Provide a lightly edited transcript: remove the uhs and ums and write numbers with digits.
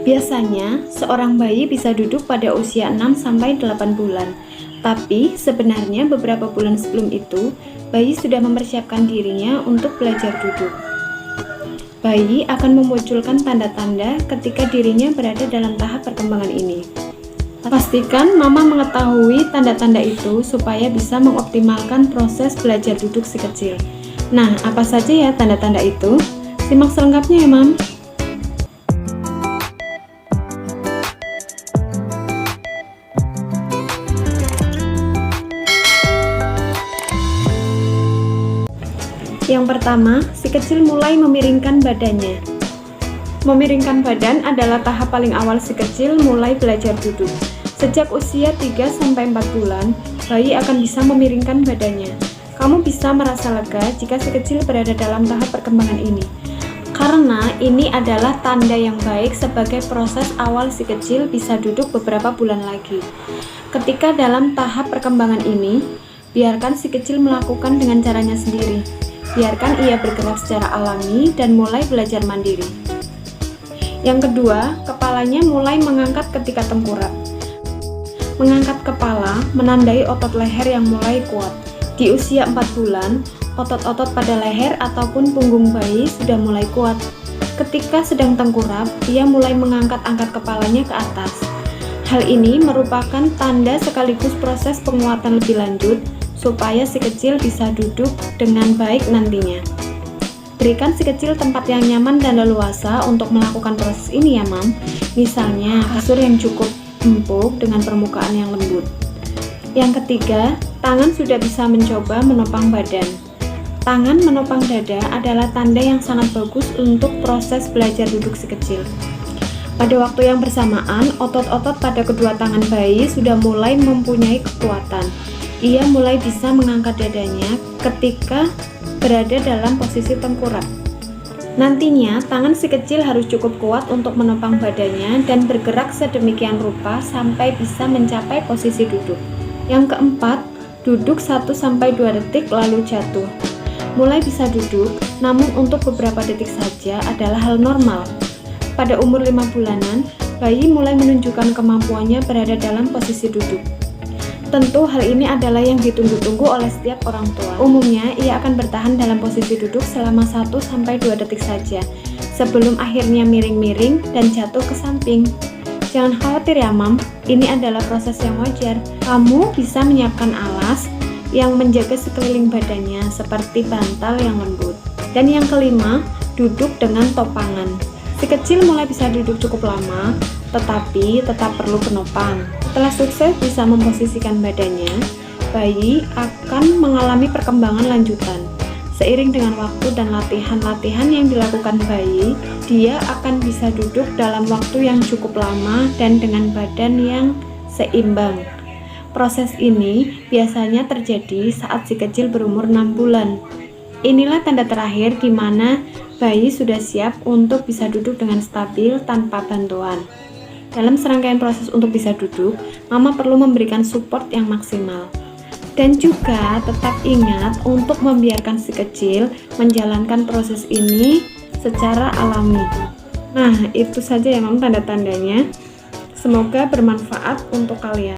Biasanya, seorang bayi bisa duduk pada usia 6-8 bulan. Tapi, sebenarnya beberapa bulan sebelum itu, bayi sudah mempersiapkan dirinya untuk belajar duduk. Bayi akan memunculkan tanda-tanda ketika dirinya berada dalam tahap perkembangan ini. Pastikan mama mengetahui tanda-tanda itu supaya bisa mengoptimalkan proses belajar duduk si kecil. Nah, apa saja ya tanda-tanda itu? Simak selengkapnya ya, Mam. Yang pertama, si kecil mulai memiringkan badannya. Memiringkan badan adalah tahap paling awal si kecil mulai belajar duduk. Sejak usia 3-4 bulan, bayi akan bisa memiringkan badannya. Kamu bisa merasa lega jika si kecil berada dalam tahap perkembangan ini. Karena ini adalah tanda yang baik sebagai proses awal si kecil bisa duduk beberapa bulan lagi. Ketika dalam tahap perkembangan ini, biarkan si kecil melakukan dengan caranya sendiri. Biarkan ia bergerak secara alami dan mulai belajar mandiri. Yang kedua, kepalanya mulai mengangkat ketika tengkurap. Mengangkat kepala menandai otot leher yang mulai kuat. Di usia 4 bulan, otot-otot pada leher ataupun punggung bayi sudah mulai kuat. Ketika sedang tengkurap, ia mulai mengangkat-angkat kepalanya ke atas. Hal ini merupakan tanda sekaligus proses penguatan lebih lanjut supaya si kecil bisa duduk dengan baik nantinya. Berikan si kecil tempat yang nyaman dan leluasa untuk melakukan proses ini ya, Mam. Misalnya, kasur yang cukup empuk dengan permukaan yang lembut. Yang ketiga, tangan sudah bisa mencoba menopang badan. Tangan menopang dada adalah tanda yang sangat bagus untuk proses belajar duduk si kecil. Pada waktu yang bersamaan, otot-otot pada kedua tangan bayi sudah mulai mempunyai kekuatan. Ia mulai bisa mengangkat dadanya ketika berada dalam posisi tengkurap. Nantinya, tangan si kecil harus cukup kuat untuk menopang badannya dan bergerak sedemikian rupa sampai bisa mencapai posisi duduk. Yang keempat, duduk 1-2 detik lalu jatuh. Mulai bisa duduk, namun untuk beberapa detik saja adalah hal normal. Pada umur 5 bulanan, bayi mulai menunjukkan kemampuannya berada dalam posisi duduk. Tentu hal ini adalah yang ditunggu-tunggu oleh setiap orang tua. Umumnya, ia akan bertahan dalam posisi duduk selama 1-2 detik saja, sebelum akhirnya miring-miring dan jatuh ke samping. Jangan khawatir ya, Mam, ini adalah proses yang wajar. Kamu bisa menyiapkan alas yang menjaga sekeliling badannya seperti bantal yang lembut. Dan yang kelima, duduk dengan topangan. Si kecil mulai bisa duduk cukup lama, tetapi tetap perlu penopang. Setelah sukses bisa memposisikan badannya, bayi akan mengalami perkembangan lanjutan. Seiring dengan waktu dan latihan-latihan yang dilakukan bayi, dia akan bisa duduk dalam waktu yang cukup lama dan dengan badan yang seimbang. Proses ini biasanya terjadi saat si kecil berumur 6 bulan. Inilah tanda terakhir di mana bayi sudah siap untuk bisa duduk dengan stabil tanpa bantuan. Dalam serangkaian proses untuk bisa duduk, mama perlu memberikan support yang maksimal. Dan juga tetap ingat untuk membiarkan si kecil menjalankan proses ini secara alami. Nah, itu saja ya, Mam, tanda-tandanya. Semoga bermanfaat untuk kalian.